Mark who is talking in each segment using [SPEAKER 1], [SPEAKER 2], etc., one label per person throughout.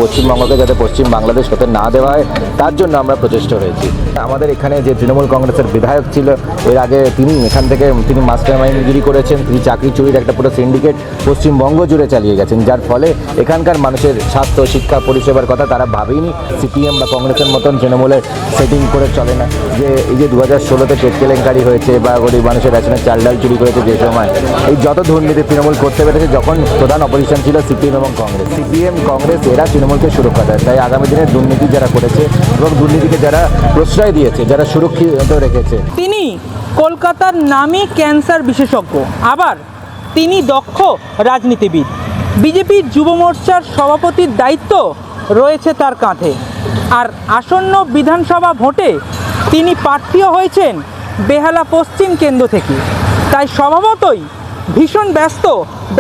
[SPEAKER 1] পশ্চিমবঙ্গকে যাতে পশ্চিম বাংলাদেশ হতে না দেওয়া হয় তার জন্য আমরা প্রচেষ্ট হয়েছি। আমাদের এখানে যে তৃণমূল কংগ্রেসের বিধায়ক ছিল এর আগে তিনি মাস্টার মাইন্ডগিরি করেছেন, তিনি চাকরি চুরির একটা পুরো সিন্ডিকেট পশ্চিমবঙ্গ জুড়ে চালিয়ে গেছেন, যার ফলে এখানকার মানুষের স্বাস্থ্য শিক্ষা পরিষেবার কথা তারা ভাবেইনি। সিপিএম বা কংগ্রেসের মতন তৃণমূলের সেটিং করে চলে না। যে এই যে 2016-তে পেট কেলেঙ্কারি হয়েছে বা গরিব মানুষের রেশনের চাল ডাল চুরি করেছে, যে সময় এই যত দুর্নীতি তৃণমূল করতে পেরেছে, যখন প্রধান অপোজিশন ছিল সিপিএম এবং কংগ্রেস, সিপিএম কংগ্রেস এরা তৃণমূলকে সুরক্ষা দেয়। তাই আগামী দিনে দুর্নীতি যারা করেছে এবং দুর্নীতিকে যারা প্রশ্রয় দিয়েছে, যারা সুরক্ষিত রেখেছে।
[SPEAKER 2] তিনি কলকাতার নামী ক্যান্সার বিশেষজ্ঞ, আবার তিনি দক্ষ রাজনীতিবিদ। বিজেপির যুব মোর্চার সভাপতির দায়িত্ব রয়েছে তার কাঁধে। আর আসন্ন বিধানসভা ভোটে তিনি প্রার্থীও হয়েছেন বেহালা পশ্চিম কেন্দ্র থেকে। তাই স্বভাবতই ভীষণ ব্যস্ত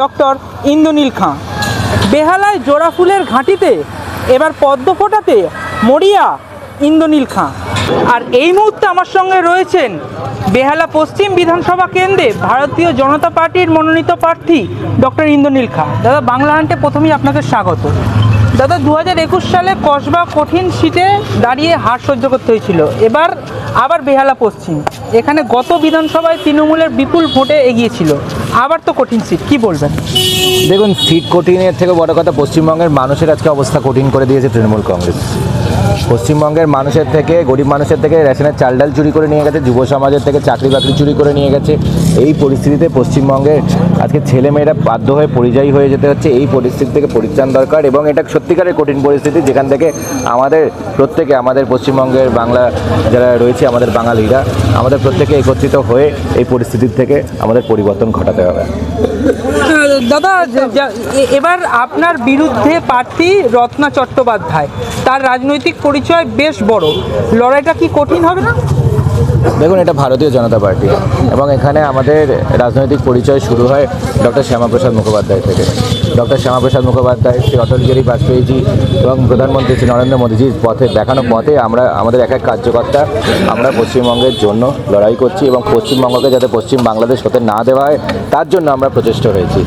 [SPEAKER 2] ডক্টর ইন্দ্রনীল খাঁ। বেহালায় জোড়া ফুলের ঘাঁটিতে এবার পদ্ম ফোটাতে মরিয়া ইন্দ্রনীল খাঁ। আর এই মুহূর্তে আমার সঙ্গে রয়েছেন বেহালা পশ্চিম বিধানসভা কেন্দ্রে ভারতীয় জনতা পার্টির মনোনীত প্রার্থী ডক্টর ইন্দ্রনীল খাঁ। দাদা, বাংলা হান্টে প্রথমেই আপনাকে স্বাগত। দাদা, 2021 সালে কসবা কঠিন সিটে দাঁড়িয়ে হার সহ্য করতে হয়েছিল, এবার আবার বেহালা পশ্চিম, এখানে গত বিধানসভায় তৃণমূলের বিপুল ভোটে এগিয়েছিল, আবার তো কঠিন সিট, কি বলবেন?
[SPEAKER 1] দেখুন, সিট কঠিনের থেকে বড় কথা পশ্চিমবঙ্গের মানুষের আজকে অবস্থা কঠিন করে দিয়েছে তৃণমূল কংগ্রেস। পশ্চিমবঙ্গের মানুষের থেকে, গরিব মানুষের থেকে রেশনের চাল ডাল চুরি করে নিয়ে গেছে, যুব সমাজের থেকে চাকরি বাকরি চুরি করে নিয়ে গেছে। এই পরিস্থিতিতে পশ্চিমবঙ্গের আজকে ছেলেমেয়েরা বাধ্য হয়ে পরিযায়ী হয়ে যেতে হচ্ছে। এই পরিস্থিতি থেকে পরিত্রাণ দরকার এবং এটা সত্যিকারের কঠিন পরিস্থিতি, যেখান থেকে আমাদের প্রত্যেকে, আমাদের পশ্চিমবঙ্গের বাংলা যারা রয়েছে, আমাদের বাঙালিরা, আমাদের প্রত্যেকে একত্রিত হয়ে এই পরিস্থিতির থেকে আমাদের পরিবর্তন ঘটাতে হবে।
[SPEAKER 2] দাদা, এবার আপনার বিরুদ্ধে প্রার্থী রত্না চট্টোপাধ্যায়, তার রাজনৈতিক পরিচয় বেশ বড়, লড়াইটা কি কঠিন হবে না?
[SPEAKER 1] দেখুন, এটা ভারতীয় জনতা পার্টি এবং এখানে আমাদের রাজনৈতিক পরিচয় শুরু হয় ডক্টর শ্যামাপ্রসাদ মুখোপাধ্যায় থেকে। ডক্টর শ্যামাপ্রসাদ মুখোপাধ্যায়, শ্রী অটল বিহারী বাজপেয়ীজি এবং প্রধানমন্ত্রী শ্রী নরেন্দ্র মোদীজির দেখানো পথে আমাদের এক এক কার্যকর্তা আমরা পশ্চিমবঙ্গের জন্য লড়াই করছি এবং পশ্চিমবঙ্গকে যাতে পশ্চিম বাংলাদেশ হতে না দেওয়া হয় তার জন্য আমরা প্রচেষ্ট হয়েছি।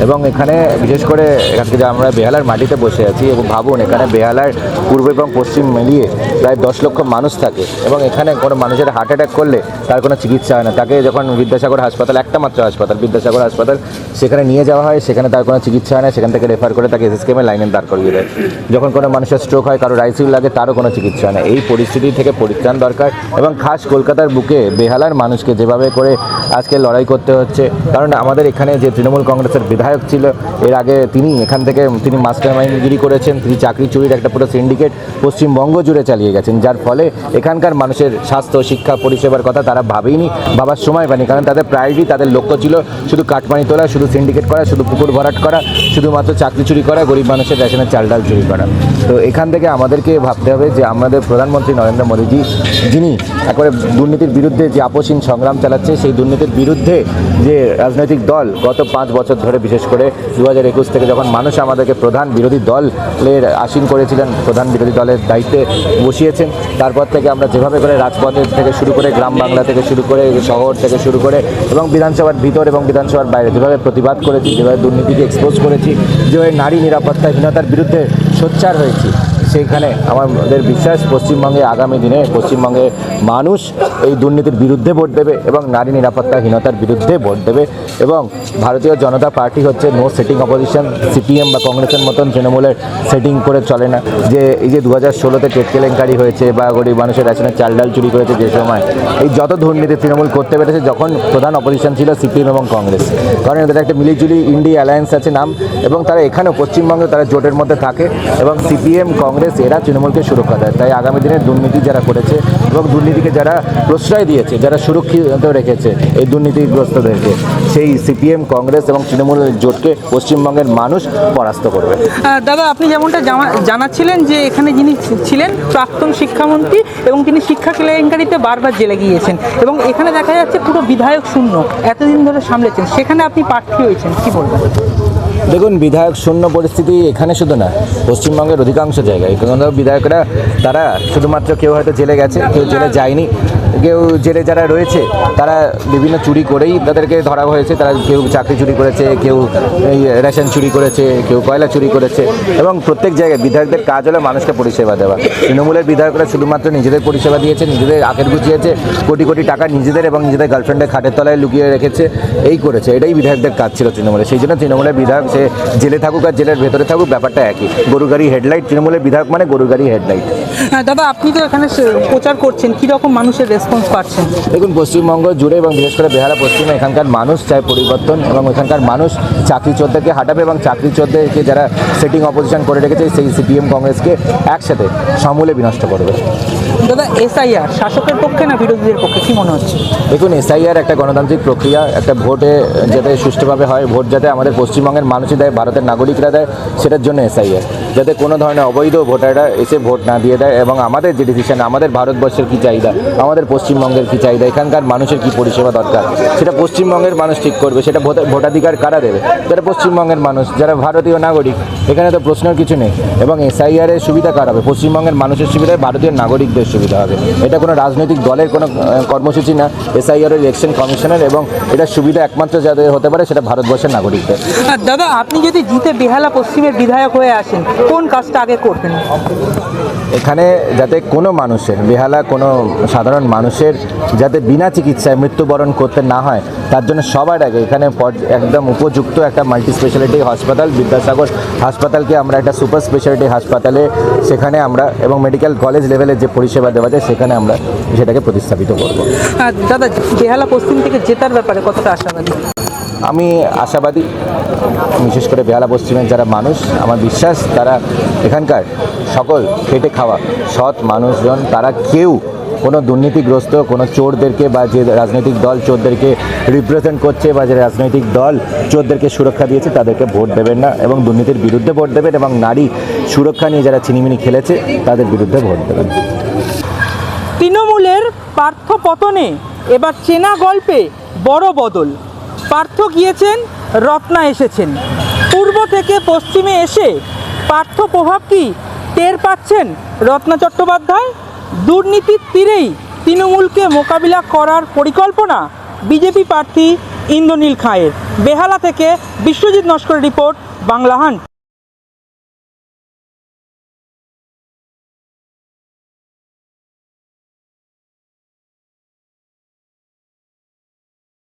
[SPEAKER 1] এবং এখানে বিশেষ করে এখান থেকে আমরা বেহালার মাটিতে বসে আছি এবং ভাবুন, এখানে বেহালার পূর্ব এবং পশ্চিম মিলিয়ে প্রায় 10 লক্ষ মানুষ থাকে এবং এখানে কোনো মানুষের হার্ট অ্যাটাক করলে তার কোনো চিকিৎসা হয় না। তাকে যখন বিদ্যাসাগর হাসপাতাল, একটা মাত্র হাসপাতাল বিদ্যাসাগর হাসপাতাল, সেখানে নিয়ে যাওয়া হয়, সেখানে তার কোনো চিকিৎসা হয় না, সেখান থেকে রেফার করে তাকে এসএসকেএমের লাইনে দাঁড় করিয়ে দেয়। যখন কোনো মানুষের স্ট্রোক হয়, কারো আইসিইউ লাগে, তারও কোনো চিকিৎসা হয় না। এই পরিস্থিতি থেকে পরিত্রাণ দরকার এবং খাস কলকাতার বুকে বেহালার মানুষকে যেভাবে করে আজকে লড়াই করতে হচ্ছে, কারণ আমাদের এখানে যে তৃণমূল কংগ্রেসের বিধায়ক ছিল এর আগে তিনি মাস্টার মাইন্ডগিরি করেছেন, তিনি চাকরি চুরির একটা পুরো সিন্ডিকেট পশ্চিমবঙ্গ জুড়ে চালিয়ে গেছেন, যার ফলে এখানকার মানুষের স্বাস্থ্য শিক্ষা পরিষেবার কথা তারা ভাবেইনি, ভাবার সময় পায়নি। কারণ তাদের প্রায়োরিটি, তাদের লক্ষ্য ছিল শুধু কাটমানি তোলা, শুধু সিন্ডিকেট করা, শুধু পুকুর ভরাট করা, শুধুমাত্র চাকরি চুরি করা, গরিব মানুষের রেশনের চাল ডাল চুরি করা। তো এখান থেকে আমাদেরকে ভাবতে হবে যে আমাদের প্রধানমন্ত্রী নরেন্দ্র মোদীজি, যিনি একবারে দুর্নীতির বিরুদ্ধে যে আপোষহীন সংগ্রাম চালাচ্ছে, সেই দুর্নীতির বিরুদ্ধে যে রাজনৈতিক দল গত 5 বছর ধরে, বিশেষ করে 2021 থেকে যখন মানুষ আমাদেরকে প্রধান বিরোধী দলের আসীন করেছিলেন, প্রধান বিরোধী দলের দায়িত্বে বসিয়েছেন, তারপর থেকে আমরা যেভাবে করে রাজপথের থেকে শুরু করে, গ্রাম বাংলা থেকে শুরু করে, শহর থেকে শুরু করে এবং বিধানসভার ভিতর এবং বিধানসভার বাইরে যেভাবে প্রতিবাদ করেছি, যেভাবে দুর্নীতিকে এক্সপোজ করেছি, যেভাবে নারী নিরাপত্তাহীনতার বিরুদ্ধে সোচ্চার হয়েছি, সেইখানে আমাদের বিশ্বাস পশ্চিমবঙ্গে আগামী দিনে পশ্চিমবঙ্গের মানুষ এই দুর্নীতির বিরুদ্ধে ভোট দেবে এবং নারী নিরাপত্তাহীনতার বিরুদ্ধে ভোট দেবে। এবং ভারতীয় জনতা পার্টি হচ্ছে নো সেটিং অপোজিশন। সিপিএম বা কংগ্রেসের মতন তৃণমূলের সেটিং করে চলে না। যে এই যে 2016-তে পেট কেলেঙ্কারি হয়েছে বা গরিব মানুষের রেশনের চাল ডাল চুরি করেছে, যে সময় এই যত দুর্নীতি তৃণমূল করতে পেরেছে, যখন প্রধান অপোজিশন ছিল সিপিএম এবং কংগ্রেস, কারণ এদের একটা মিলিজুলি ইন্ডিয়া অ্যালায়েন্স আছে নাম, এবং তারা এখানেও পশ্চিমবঙ্গে তারা জোটের মধ্যে থাকে এবং সিপিএম কংগ্রেস এরা তৃণমূলকে সুরক্ষা দেয়। তাই আগামী দিনে দুর্নীতি যারা করেছে এবং দুর্নীতিকে যারা প্রশ্রয় দিয়েছে, যারা সুরক্ষিত রেখেছে এই দুর্নীতিগ্রস্তদেরকে, সেই সিপিএম কংগ্রেস এবং তৃণমূলের জোটকে পশ্চিমবঙ্গের মানুষ পরাস্ত করবে।
[SPEAKER 2] দাদা, আপনি যেমনটা জানাচ্ছিলেন যে এখানে যিনি ছিলেন প্রাক্তন শিক্ষামন্ত্রী এবং তিনি শিক্ষা কেলেঙ্কারিতে বারবার জেলে গিয়েছেন এবং এখানে দেখা যাচ্ছে পুরো বিধায়ক শূন্য, এতদিন ধরে সামলেছেন, সেখানে আপনি প্রার্থী হয়েছেন, কি বলবেন?
[SPEAKER 1] দেখুন, বিধায়ক শূন্য পরিস্থিতি এখানে শুধু না, পশ্চিমবঙ্গের অধিকাংশ জায়গায়। কারণ বিধায়করা তারা শুধুমাত্র কেউ হয়তো জেলে গেছে, কেউ জেলে যায়নি, কেউ জেলে যারা রয়েছে তারা বিভিন্ন চুরি করেই তাদেরকে ধরা হয়েছে। তারা কেউ চাকরি চুরি করেছে, কেউ এই রেশন চুরি করেছে, কেউ কয়লা চুরি করেছে। এবং প্রত্যেক জায়গায় বিধায়কদের কাজ হলো মানুষকে পরিষেবা দেওয়া। তৃণমূলের বিধায়করা শুধুমাত্র নিজেদের পরিষেবা দিয়েছে, নিজেদের আখের গুছিয়েছে, কোটি কোটি টাকা নিজেদের এবং নিজেদের গার্লফ্রেন্ডের খাটের তলায় লুকিয়ে রেখেছে, এই করেছে। এটাই বিধায়কদের কাজ ছিল তৃণমূলের। সেই জন্য তৃণমূলের বিধায়ক সে জেলে থাকুক আর জেলের ভেতরে থাকুক, ব্যাপারটা একই। গরু গাড়ি হেডলাইট, তৃণমূলের বিধায়ক মানে গরু গাড়ি হেডলাইট।
[SPEAKER 2] হ্যাঁ দাদা, আপনি তো এখানে প্রচার করছেন, কীরকম মানুষের রেসপন্স পাচ্ছেন?
[SPEAKER 1] দেখুন, পশ্চিমবঙ্গ জুড়ে এবং বিশেষ করে বেহালা পশ্চিমে এখানকার মানুষ চায় পরিবর্তন, এবং এখানকার মানুষ চাকরি চোরদেরকে হাঁটাবে এবং চাকরি চোরদেরকে যারা সিটিং অপোজিশন করে রেখেছে সেই সিপিএম কংগ্রেসকে একসাথে সমূলে বিনষ্ট করবে।
[SPEAKER 2] দাদা, এসআইআর শাসকের পক্ষে না বিরোধীদের পক্ষে, কি মনে হচ্ছে?
[SPEAKER 1] দেখুন, এসআইআর একটা গণতান্ত্রিক প্রক্রিয়া, একটা ভোটে যাতে সুষ্ঠুভাবে হয়, ভোট যাতে আমাদের পশ্চিমবঙ্গের মানুষই দেয়, ভারতের নাগরিকরা দেয়, সেটার জন্য এসআইআর। যাতে কোনো ধরনের অবৈধ ভোটাররা এসে ভোট না দিয়ে দেয়, এবং আমাদের যে ডিসিশন, আমাদের ভারতবর্ষের কী চাহিদা, আমাদের পশ্চিমবঙ্গের কী চাহিদা, এখানকার মানুষের কী পরিষেবা দরকার, সেটা পশ্চিমবঙ্গের মানুষ ঠিক করবে। সেটা ভোটাধিকার কারা দেবে? যারা পশ্চিমবঙ্গের মানুষ, যারা ভারতীয় নাগরিক। এখানে তো প্রশ্নের কিছু নেই। এবং এসআইআরের সুবিধা কার হবে? পশ্চিমবঙ্গের মানুষের সুবিধা, ভারতীয় নাগরিকদের সুবিধা হবে। এটা কোনো রাজনৈতিক দলের কোনো কর্মসূচি না, এসআইআর ইলেকশন কমিশনের, এবং এটার সুবিধা একমাত্র যাদের হতে পারে সেটা ভারতবর্ষের নাগরিকদের।
[SPEAKER 2] আর দাদা, আপনি যদি জিতে বেহালা পশ্চিমের বিধায়ক হয়ে আসেন, কোন কাজটা আগে করবেন?
[SPEAKER 1] এখানে যাতে কোনো মানুষের, বেহালা কোনো সাধারণ মানুষের যাতে বিনা চিকিৎসায় মৃত্যুবরণ করতে না হয়, তার জন্য সবার আগে এখানে একদম উপযুক্ত একটা মাল্টি স্পেশালিটি হাসপাতাল, বিদ্যাসাগর হাসপাতালকে আমরা একটা সুপার স্পেশালিটি হাসপাতালে, সেখানে আমরা এবং মেডিকেল কলেজ লেভেলের যে পরিষেবা দেওয়া যায় সেখানে আমরা সেটাকে প্রতিস্থাপিত করব।
[SPEAKER 2] আর দাদা, বেহালা পশ্চিম থেকে জেতার ব্যাপারে কতটা আশাবাদী?
[SPEAKER 1] আমি আশাবাদী, বিশেষ করে বেহালা পশ্চিমের যারা মানুষ, আমার বিশ্বাস তারা এখানকার সকল খেটে খাওয়া সৎ মানুষজন, তারা কেউ কোনো দুর্নীতিগ্রস্ত কোনো চোরদেরকে বা যে রাজনৈতিক দল চোরদেরকে রিপ্রেজেন্ট করছে বা যে রাজনৈতিক দল চোরদেরকে সুরক্ষা দিয়েছে তাদেরকে ভোট দেবেন না, এবং দুর্নীতির বিরুদ্ধে ভোট দেবেন, এবং নারী সুরক্ষা নিয়ে যারা চিনিমিনি খেলেছে তাদের বিরুদ্ধে ভোট দেবেন।
[SPEAKER 2] তৃণমূলের পার্থ পতনে এবার চেনা গল্পে বড় বদল। পার্থ গিয়েছেন, রত্না এসেছেন। পূর্ব থেকে পশ্চিমে এসে পার্থ প্রভাব কি টের পাচ্ছেন রত্না চট্টোপাধ্যায়? দুর্নীতির তীরেই তৃণমূলকে মোকাবিলা করার পরিকল্পনা বিজেপি প্রার্থী ইন্দ্রনীল খাঁয়ের। বেহালা থেকে বিশ্বজিৎ নস্করের রিপোর্ট, বাংলা হান্ট।